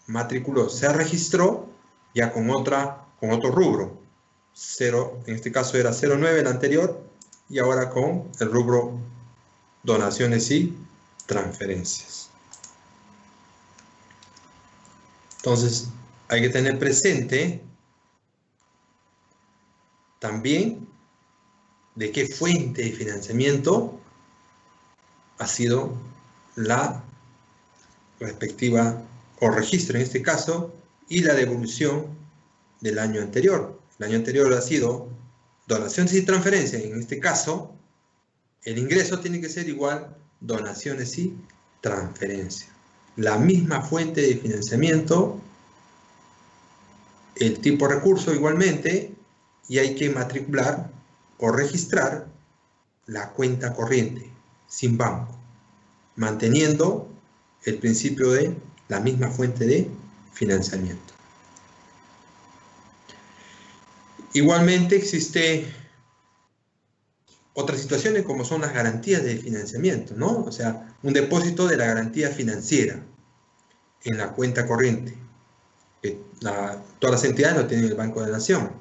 Speaker 1: matriculó, se registró ya con otro rubro. 0, en este caso era 09 el anterior, y ahora con el rubro donaciones y transferencias. Entonces, hay que tener presente también de qué fuente de financiamiento ha sido la respectiva o registro en este caso y la devolución del año anterior. El año anterior ha sido donaciones y transferencias. En este caso, el ingreso tiene que ser igual donaciones y transferencias. La misma fuente de financiamiento, el tipo de recurso igualmente, y hay que matricular o registrar la cuenta corriente sin banco, manteniendo el principio de la misma fuente de financiamiento. Igualmente existe otras situaciones como son las garantías de financiamiento, ¿no? O sea, un depósito de la garantía financiera en la cuenta corriente. Todas las entidades lo tienen en el Banco de la Nación.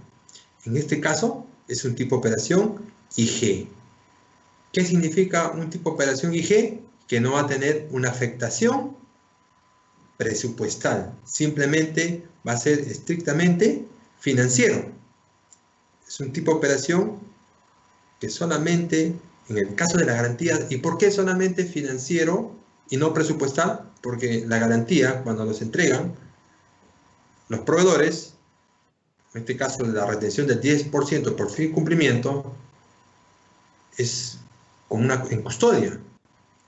Speaker 1: En este caso es un tipo de operación IG. ¿Qué significa un tipo de operación IG? Que no va a tener una afectación presupuestal, simplemente va a ser estrictamente financiero. Es un tipo de operación que solamente, en el caso de la garantía, ¿y por qué solamente financiero y no presupuestal? Porque la garantía, cuando los entregan, los proveedores, en este caso la retención del 10% por fin cumplimiento, es como en custodia.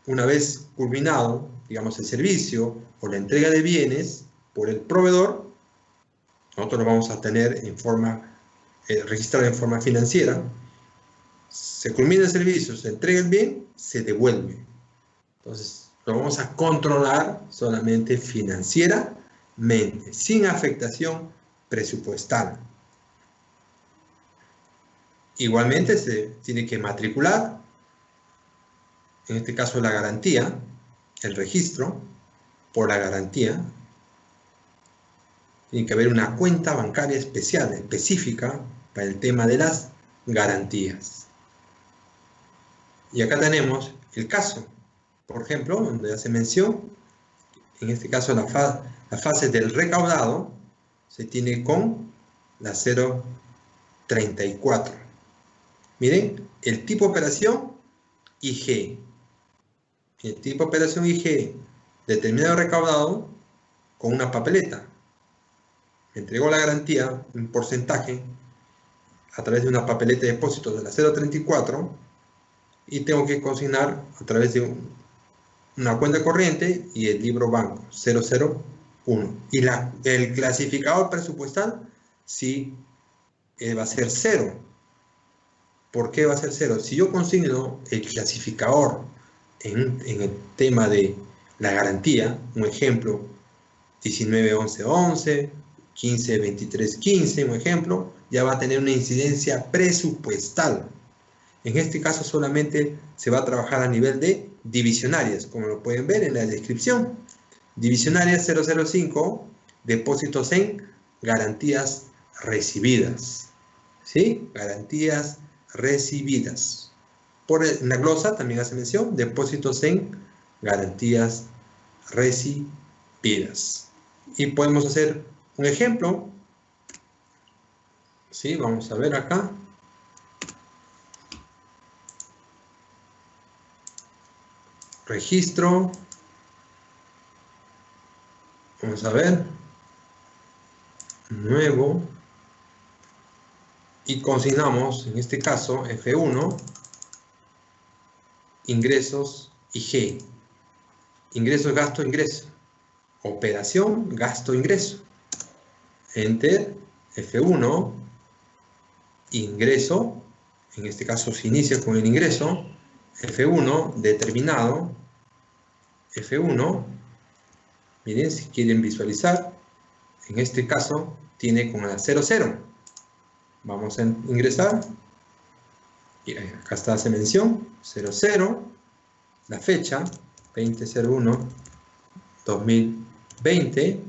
Speaker 1: Una vez culminado, digamos, el servicio o la entrega de bienes por el proveedor, nosotros lo vamos a tener en forma, registrado en forma financiera. Se culmina el servicio, se entrega el bien, se devuelve. Entonces, lo vamos a controlar solamente financieramente, sin afectación presupuestal. Igualmente, se tiene que matricular, en este caso la garantía, el registro por la garantía. Tiene que haber una cuenta bancaria especial, específica, para el tema de las garantías. Y acá tenemos el caso, por ejemplo, donde hace mención, en este caso la fase del recaudado se tiene con la 034. Miren, el tipo de operación IG. El tipo de operación IG determinado recaudado con una papeleta. Me entregó la garantía, un porcentaje, a través de una papeleta de depósito de la 034 y tengo que consignar a través de una cuenta corriente y el libro banco 001. Y el clasificador presupuestal sí va a ser 0. ¿Por qué va a ser 0? Si yo consigno el clasificador en el tema de la garantía, un ejemplo, 19-11-11, 15-23-15, un ejemplo, ya va a tener una incidencia presupuestal. En este caso solamente se va a trabajar a nivel de divisionarias, como lo pueden ver en la descripción. Divisionarias 005, depósitos en garantías recibidas. ¿Sí? Garantías recibidas. En la glosa también hace mención, depósitos en garantías recibidas. Y podemos hacer un ejemplo. ¿Sí? Vamos a ver acá. Registro. Vamos a ver. Nuevo. Y consignamos, en este caso, F1, ingresos IG. Ingresos, gasto, ingreso. Operación, gasto, ingreso. Enter, F1, ingreso. En este caso se inicia con el ingreso. F1, determinado. F1. Miren, si quieren visualizar, en este caso tiene con la 00. Vamos a ingresar. Y acá está, hace mención, 00. La fecha, 20/01/2020.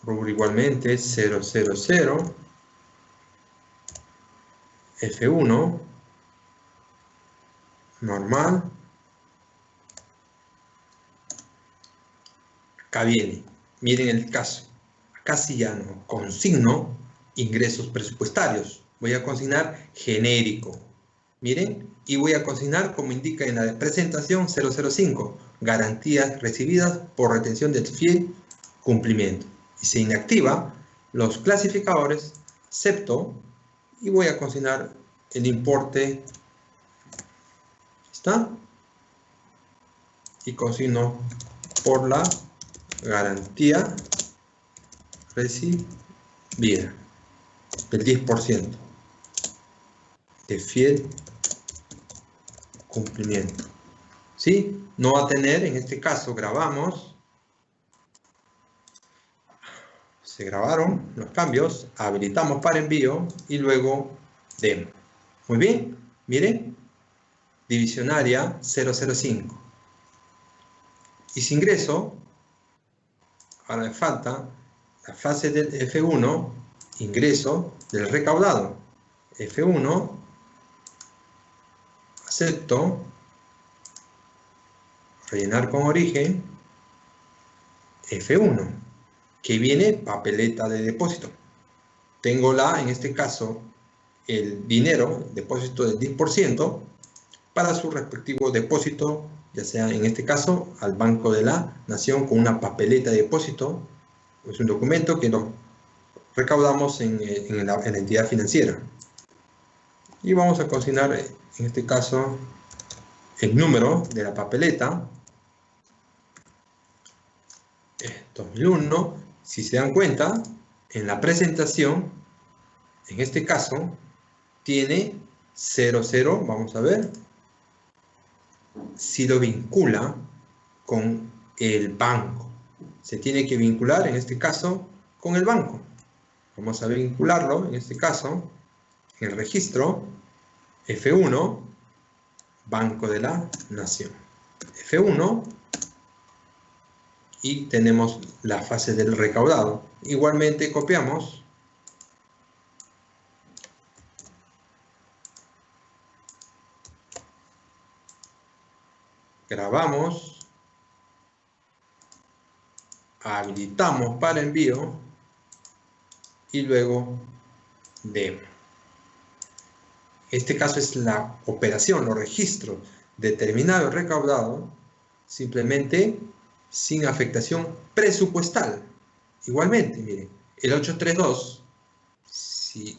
Speaker 1: Rubro igualmente, 000. F1. normal. Acá viene, miren el caso. Acá sí ya no consigno ingresos presupuestarios. Voy a consignar genérico. Miren, y voy a consignar, como indica en la presentación, 005, garantías recibidas por retención del fiel cumplimiento. Y se inactiva los clasificadores, excepto, y voy a consignar el importe. ¿Está? Y consigno por la garantía recibida del 10% de fiel cumplimiento. ¿Sí? No va a tener, en este caso, grabamos, se grabaron los cambios, habilitamos para envío y luego demo. Muy bien, miren, divisionaria 005. Y si ingreso, ahora me falta la fase del F1, ingreso del recaudado. F1, acepto, rellenar con origen, F1, que viene papeleta de depósito. Tengo en este caso, el dinero, depósito del 10%, para su respectivo depósito, ya sea en este caso al Banco de la Nación con una papeleta de depósito. Es un documento que lo recaudamos en la entidad financiera. Y vamos a consignar, en este caso, el número de la papeleta. 2001, si se dan cuenta, en la presentación, en este caso, tiene 00, vamos a ver, si lo vincula con el banco. Se tiene que vincular, en este caso, con el banco. Vamos a vincularlo, en este caso, en el registro F1, Banco de la Nación. F1, y tenemos la fase del recaudado. Igualmente copiamos grabamos, habilitamos para envío y luego demo. Este caso es la operación, los registros determinado y recaudado, simplemente sin afectación presupuestal. Igualmente, miren, el 832, si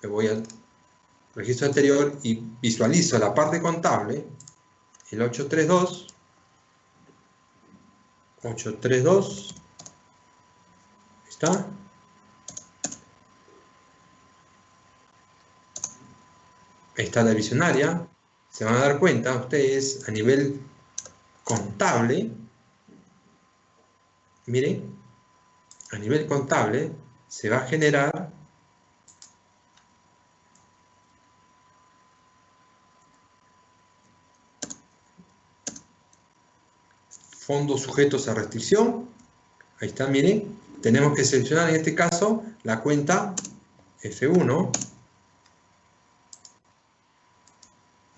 Speaker 1: me voy al registro anterior y visualizo la parte contable, el 832, ¿está? Está la visionaria. Se van a dar cuenta ustedes a nivel contable, miren, a nivel contable se va a generar fondos sujetos a restricción. Ahí está, miren, tenemos que seleccionar en este caso la cuenta F1.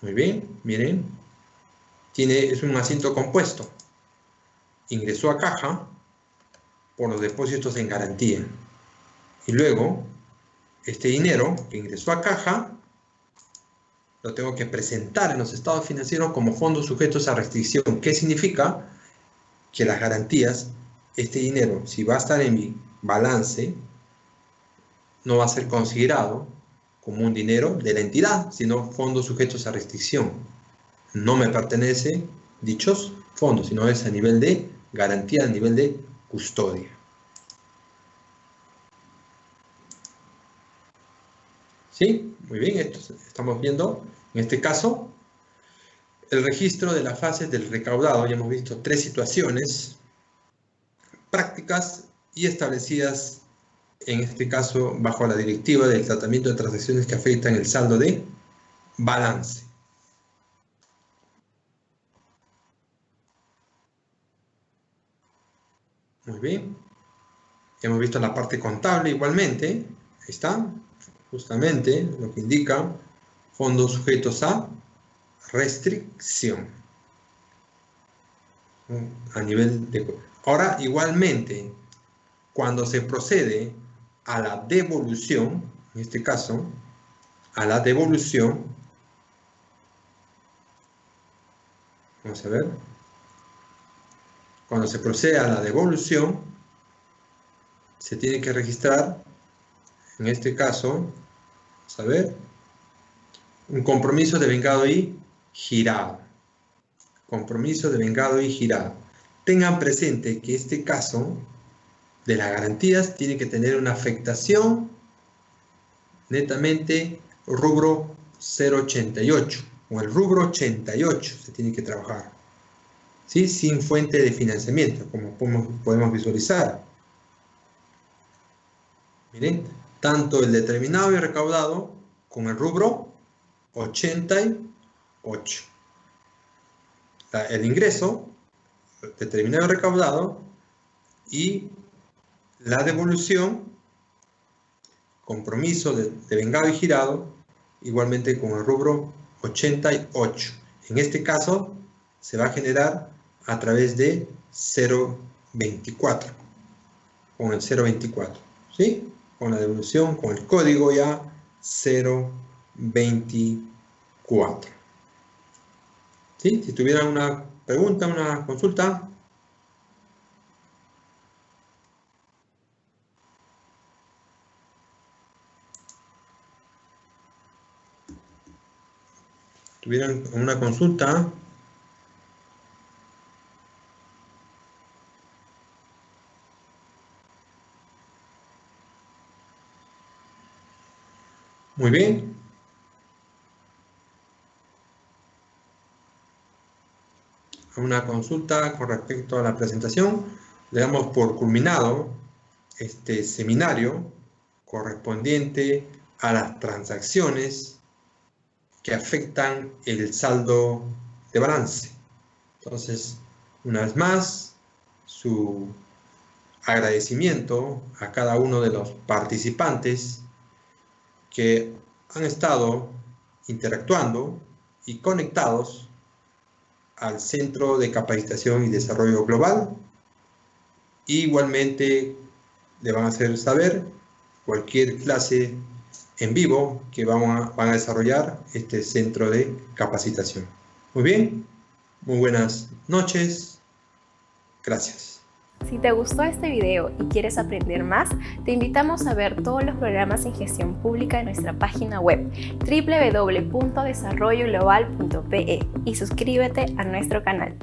Speaker 1: Muy bien, miren, es un asiento compuesto. Ingresó a caja por los depósitos en garantía. Y luego, este dinero que ingresó a caja, lo tengo que presentar en los estados financieros como fondos sujetos a restricción. ¿Qué significa? Que las garantías, este dinero, si va a estar en mi balance, no va a ser considerado como un dinero de la entidad, sino fondos sujetos a restricción. No me pertenece dichos fondos, sino es a nivel de garantía, a nivel de custodia. ¿Sí? Muy bien, esto estamos viendo, en este caso, el registro de la fase del recaudado. Ya hemos visto 3 situaciones prácticas y establecidas, en este caso, bajo la directiva del tratamiento de transacciones que afectan el saldo de balance. Muy bien. Hemos visto la parte contable igualmente. Ahí está, justamente lo que indica fondos sujetos a restricción. A nivel de... Ahora, igualmente, cuando se procede a la devolución, en este caso, a la devolución, vamos a ver, cuando se procede a la devolución, se tiene que registrar, en este caso, vamos a ver, un compromiso de vengado y girado. Compromiso de vengado y girado. Tengan presente que este caso de las garantías tiene que tener una afectación netamente rubro 088 o el rubro 88 se tiene que trabajar, ¿sí? Sin fuente de financiamiento, como podemos visualizar. Miren, tanto el determinado y recaudado con el rubro 88. El ingreso, determinado y recaudado, y la devolución, compromiso de vengado y girado, igualmente con el rubro 88. En este caso, se va a generar a través de 024, con el 024, ¿sí? Con la devolución, con el código ya 024. ¿Sí? Si tuvieran una pregunta, una consulta. ¿Tuvieran una consulta? Muy bien. Una consulta con respecto a la presentación. Le damos por culminado este seminario correspondiente a las transacciones que afectan el saldo de balance. Entonces, una vez más, su agradecimiento a cada uno de los participantes que han estado interactuando y conectados al Centro de Capacitación y Desarrollo Global. Igualmente le van a hacer saber cualquier clase en vivo que van a desarrollar este centro de capacitación. Muy bien, muy buenas noches. Gracias.
Speaker 2: Si te gustó este video y quieres aprender más, te invitamos a ver todos los programas en gestión pública en nuestra página web www.desarrolloglobal.pe y suscríbete a nuestro canal.